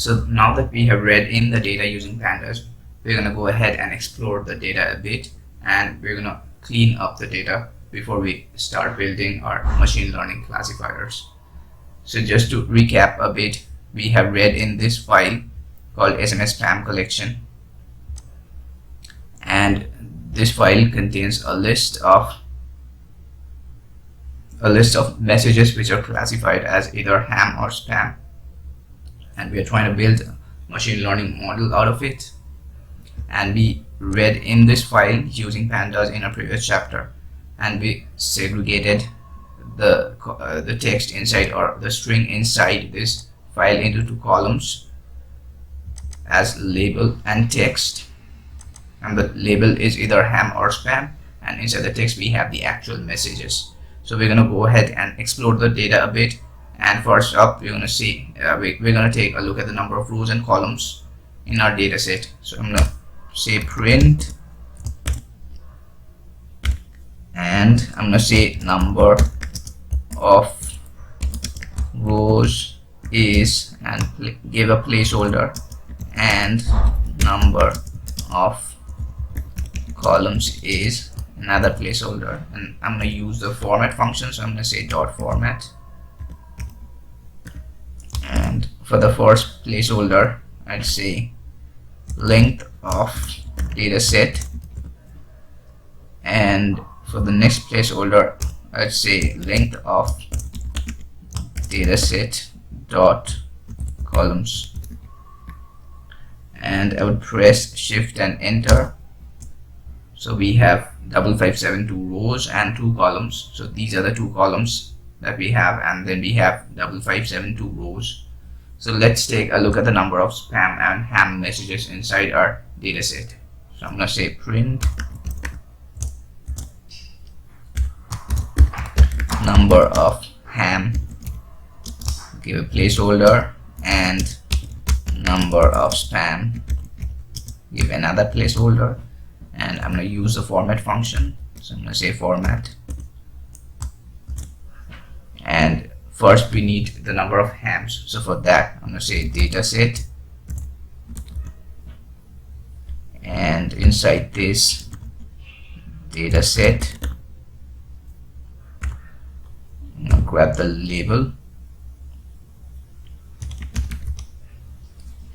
So now that we have read in the data using pandas, we're going to go ahead and explore the data a bit, and we're going to clean up the data before we start building our machine learning classifiers. So just to recap a bit, we have read in this file called SMS spam collection, and this file contains a list of messages which are classified as either ham or spam, and we are trying to build a machine learning model out of it. And we read in this file using pandas in a previous chapter, and we segregated the text inside, or the string inside this file, into two columns as label and text, and the label is either ham or spam, and inside the text we have the actual messages. So we're going to go ahead and explore the data a bit, and first up we're going to see we're going to take a look at the number of rows and columns in our data set. So I'm going to say print, and I'm going to say number of rows is, and give a placeholder, and number of columns is another placeholder. And I'm going to use the format function, so I'm going to say dot format, and for the first placeholder I'd say length of data set, and for the next placeholder I'd say length of data set dot columns, and I would press shift and enter. So we have 5572 rows and 2 columns. So these are the 2 columns that we have, and then we have 5572 rows. So let's take a look at the number of spam and ham messages inside our data set. So I'm going to say print number of ham, give a placeholder, and number of spam, give another placeholder, and I'm going to use the format function. So I'm going to say format, and first we need the number of hams. So for that I'm going to say data set, and inside this data set I'm going to grab the label.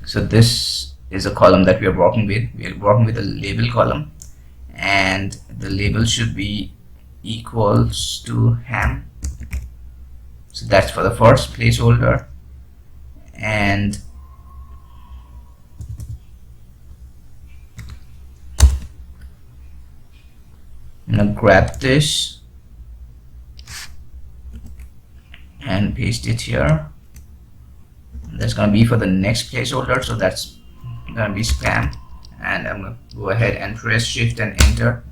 So this is a column that we are working with. We are working with a label column, and the label should be equals to ham. So that's for the first placeholder, and I'm gonna grab this and paste it here. That's going to be for the next placeholder, so that's going to be spam, and I'm going to go ahead and press shift and enter.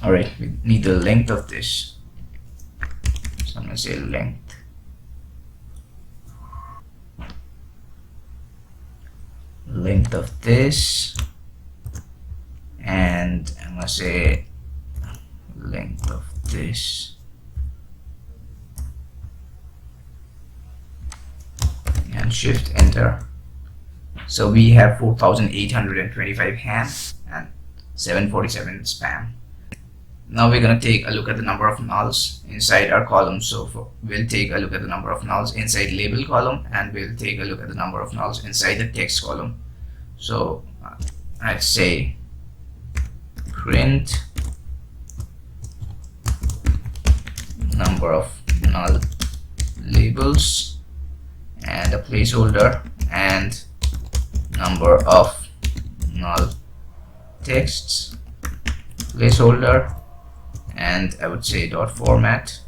Alright, we need the length of this, so I'm going to say length, of this, and I'm going to say length of this, and shift enter. So we have 4825 ham and 747 spam. Now we're going to take a look at the number of nulls inside our column. So we'll take a look at the number of nulls inside label column, and we'll take a look at the number of nulls inside the text column. So I'd say print number of null labels, and a placeholder, and number of null texts, placeholder, and I would say dot format.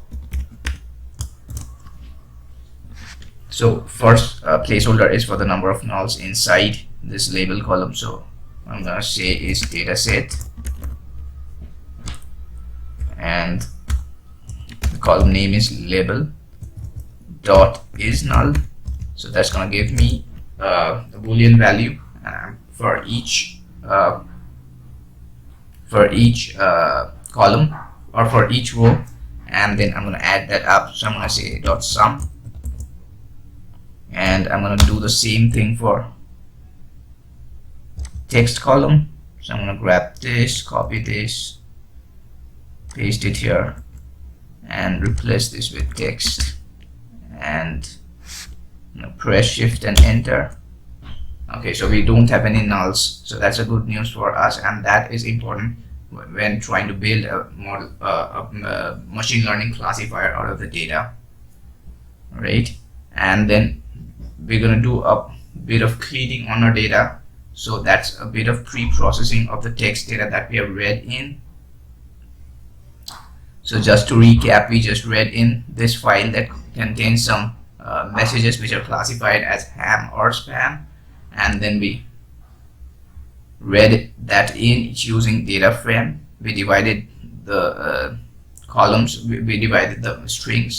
So first placeholder is for the number of nulls inside this label column, so I'm gonna say is data set, and the column name is label dot is null. So that's gonna give me a boolean value for each column or for each row, and then I'm going to add that up. So I'm going to say dot sum, and I'm going to do the same thing for text column. So I'm going to grab this, copy this, paste it here, and replace this with text, and press shift and enter. Okay, so we don't have any nulls, so that's a good news for us, and that is important when trying to build a model, machine learning classifier out of the data. Right, and then we're going to do a bit of cleaning on our data. So that's a bit of pre-processing of the text data that we have read in. So just to recap, we just read in this file that contains some messages which are classified as ham or spam, and then we read that in using data frame. We divided the columns, we divided the string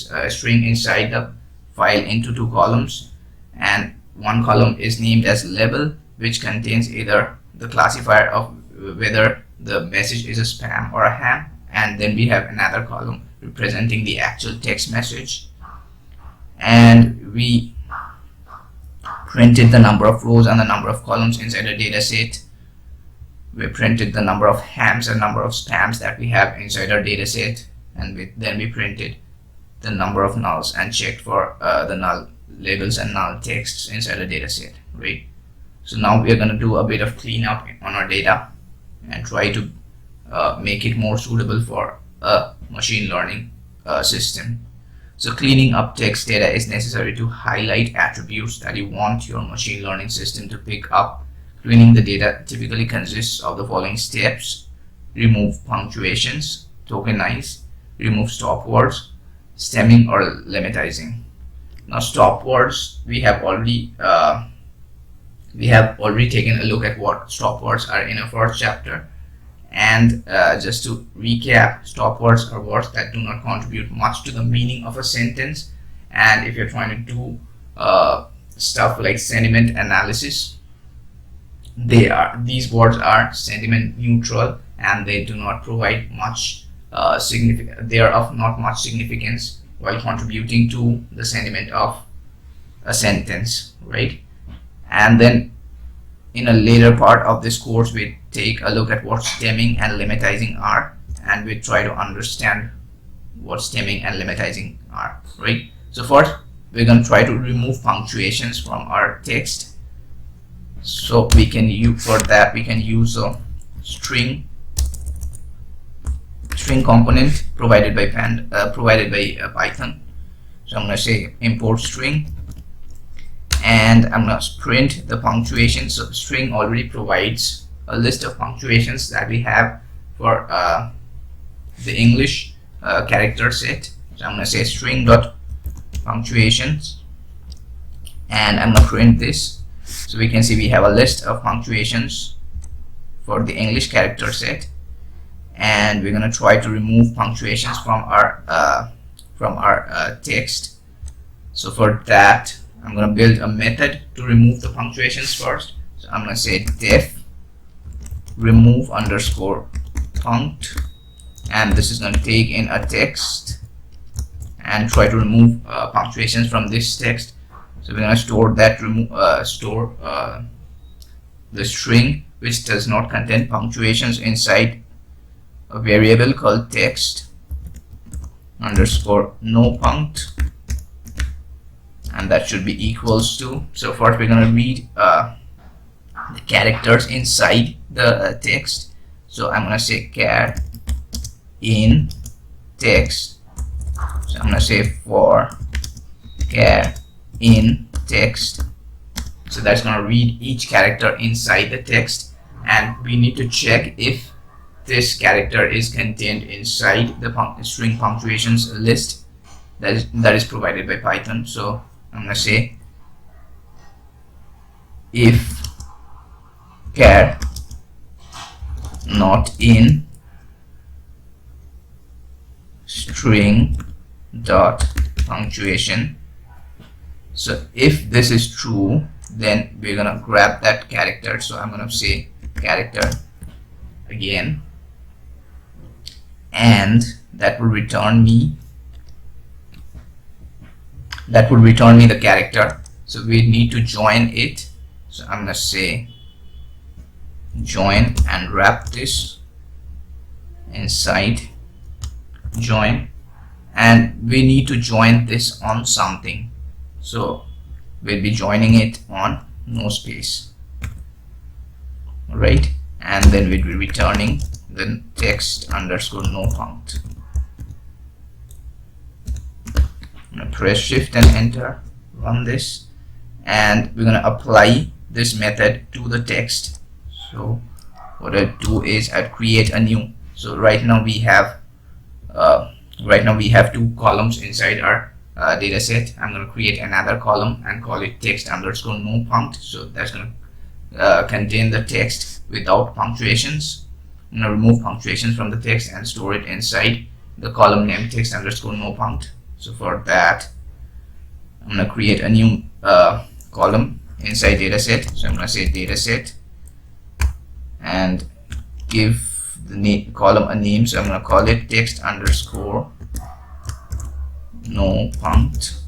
inside the file into two columns, and one column is named as label, which contains either the classifier of whether the message is a spam or a ham, and then we have another column representing the actual text message. And we printed the number of rows and the number of columns inside the data set. We printed the number of hams and number of spams that we have inside our data set, and then we printed the number of nulls and checked for the null labels and null texts inside the data set. Right, so now we are going to do a bit of cleanup on our data and try to make it more suitable for a machine learning system. So cleaning up text data is necessary to highlight attributes that you want your machine learning system to pick up. Cleaning the data typically consists of the following steps: remove punctuations, tokenize, remove stop words, stemming or lemmatizing. Now stop words, we have already taken a look at what stop words are in our first chapter. And just to recap, stop words are words that do not contribute much to the meaning of a sentence. And if you're trying to do stuff like sentiment analysis, these words are sentiment neutral, and they do not provide much they are of not much significance while contributing to the sentiment of a sentence, right? And then in a later part of this course, we take a look at what stemming and lemmatizing are, and we try to understand what stemming and lemmatizing are, right? So first, we're going to try to remove punctuations from our text. So we can use, for that, we can use a string component provided by Python. So I'm going to say import string, and I'm going to print the punctuation. So string already provides a list of punctuations that we have for the English character set. So I'm going to say string dot punctuations, and I'm going to print this. So we can see we have a list of punctuations for the English character set, and we're going to try to remove punctuations from our text. So for that, I'm going to build a method to remove the punctuations first. So I'm going to say def remove underscore punct, and this is going to take in a text and try to remove punctuations from this text. So we're going to store that the string which does not contain punctuations inside a variable called text underscore no punct, and that should be equals to. So first we're going to read the characters inside the text. So I'm going to say char in text. So I'm going to say for char in text. So that's going to read each character inside the text, and we need to check if this character is contained inside the string punctuations list that is provided by Python. So I'm going to say if char not in string dot punctuation. So if this is true, then we're gonna grab that character. So I'm gonna say character again, and that will return me the character. So we need to join it. So I'm gonna say join and wrap this inside join, and we need to join this on something. So we'll be joining it on no space, right? And then we'll be returning the text underscore no punct. I'm gonna press shift and enter, run this, and we're gonna apply this method to the text. So what I do is I create a new. So right now we have two columns inside our data set. I'm going to create another column and call it text underscore no punct. So that's going to contain the text without punctuations. I'm going to remove punctuations from the text and store it inside the column name text underscore no punct. So for that, I'm going to create a new column inside data set. So I'm going to say data set and give the column a name. So I'm going to call it text underscore no punct,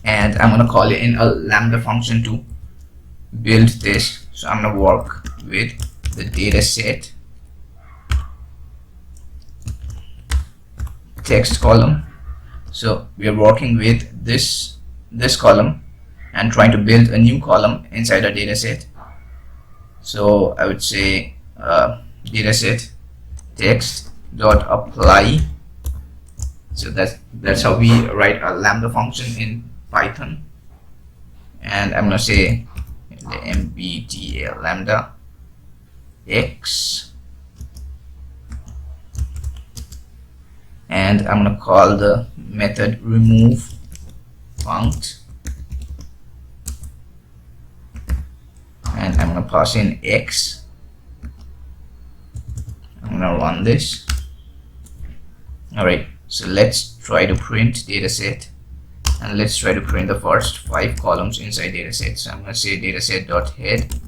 and I'm going to call it in a lambda function to build this. So I'm going to work with the data set text column. So we are working with this column and trying to build a new column inside our data set. So I would say dataset text dot apply. So that's how we write a lambda function in Python. And I'm gonna say mbtl lambda x, and I'm gonna call the method remove punct, and I'm gonna pass in x. I'm gonna run this. Alright, so let's try to print dataset, and let's try to print the first 5 columns inside dataset. So I'm gonna say dataset.head.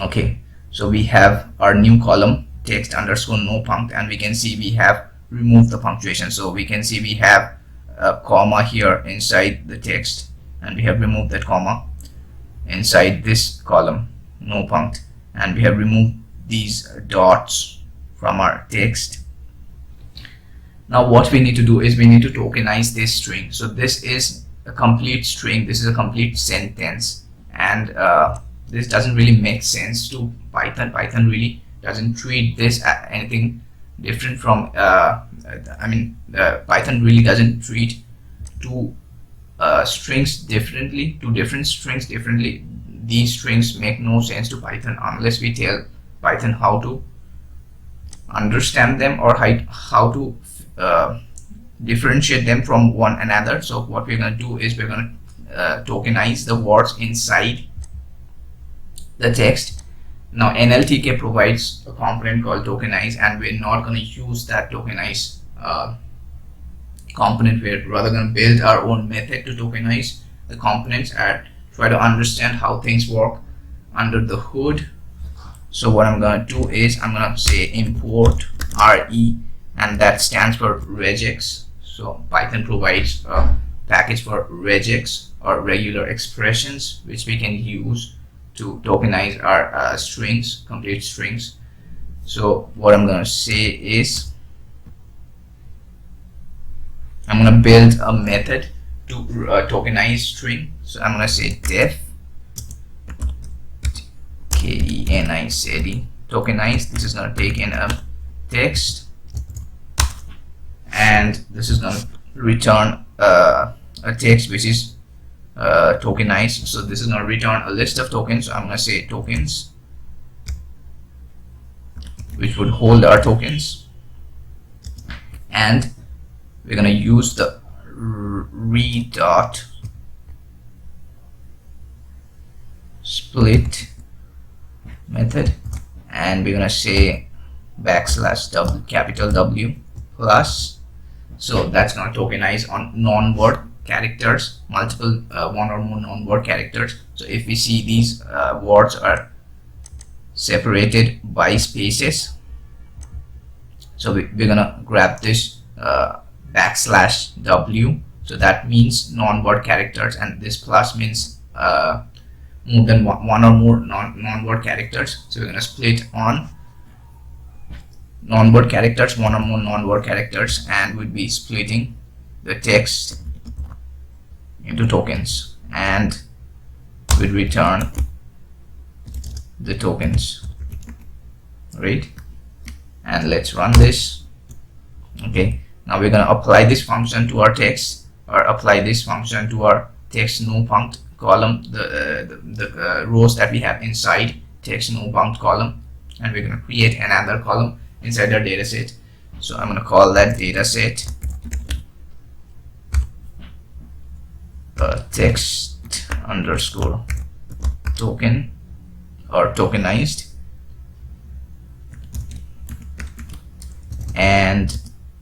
Okay, so we have our new column text underscore no punct, and we can see we have removed the punctuation. So we can see we have a comma here inside the text, and we have removed that comma inside this column no punct, and we have removed these dots from our text. Now what we need to do is we need to tokenize this string. So this is a complete string, this is a complete sentence, and this doesn't really make sense to Python. Python really doesn't treat this as anything different from Python really doesn't treat two strings differently, two different strings differently. These strings make no sense to Python unless we tell Python how to understand them or how to differentiate them from one another. So what we're going to do is we're going to tokenize the words inside the text. Now NLTK provides a component called tokenize, and we're not going to use that tokenize component. We're rather going to build our own method to tokenize the components and try to understand how things work under the hood. So what I'm going to do is I'm going to say import re, and that stands for regex. So Python provides a package for regex or regular expressions, which we can use to tokenize our strings, complete strings. So what I'm going to say is I'm going to build a method to tokenize string. So I'm going to say def tokenize. This is going to take in a text, and this is going to return a text which is tokenized. So this is going to return a list of tokens. So I'm going to say tokens, which would hold our tokens, and we're going to use the read dot split method, and we're going to say \w, capital W plus. So that's going to tokenize on non-word characters, multiple one or more non-word characters. So if we see these words are separated by spaces. So we're gonna grab this \W, so that means non-word characters, and this plus means more than one or more non-word characters. So we're gonna split on non-word characters, one or more non-word characters, and we'd be splitting the text into tokens, and we'd return the tokens, right? And let's run this. Okay, now we're going to apply this function to our text, or apply this function to our text no punct column, the rows that we have inside text no punct column, and we're going to create another column inside our data set. So I'm going to call that data set text underscore token or tokenized, and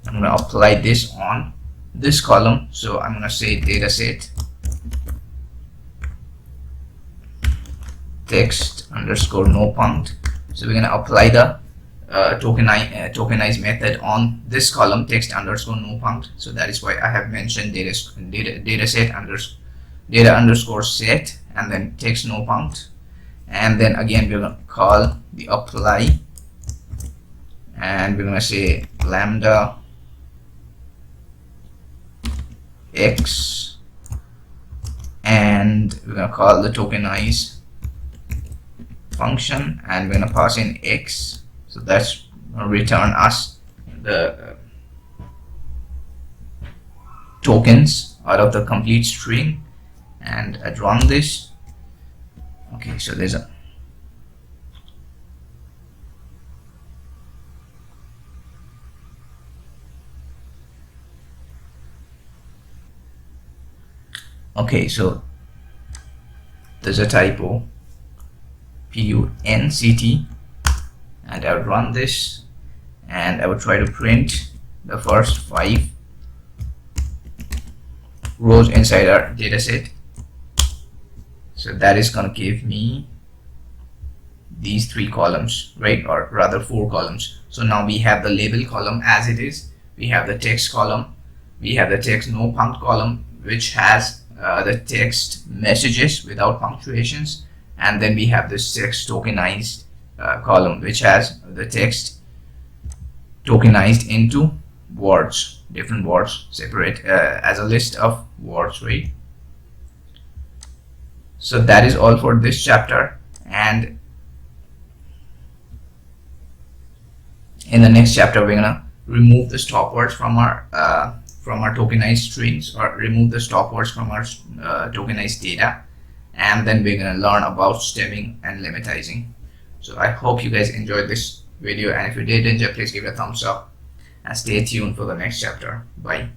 I'm going to apply this on this column. So I'm going to say dataset text underscore no punct. So we're going to apply the tokenize method on this column text underscore no punct. So that is why I have mentioned data underscore set and then text no punct, and then again we're going to call the apply, and we're going to say lambda x, and we're going to call the tokenize function, and we're going to pass in x. So that's going to return us the tokens out of the complete string, and I'd run this. Okay, so there's a there's a typo, punct, and I would run this, and I would try to print the first 5 rows inside our dataset. So that is going to give me these 3 columns, right, or rather 4 columns. So now we have the label column as it is, we have the text column, we have the text no punct column, which has the text messages without punctuations, and then we have this text tokenized column, which has the text tokenized into words, different words, separate as a list of words, right? So that is all for this chapter, and in the next chapter we're gonna remove the stop words from our tokenized strings, or remove the stop words from our tokenized data, and then we're gonna learn about stemming and lemmatizing. So I hope you guys enjoyed this video, and if you did enjoy, please give it a thumbs up and stay tuned for the next chapter. Bye.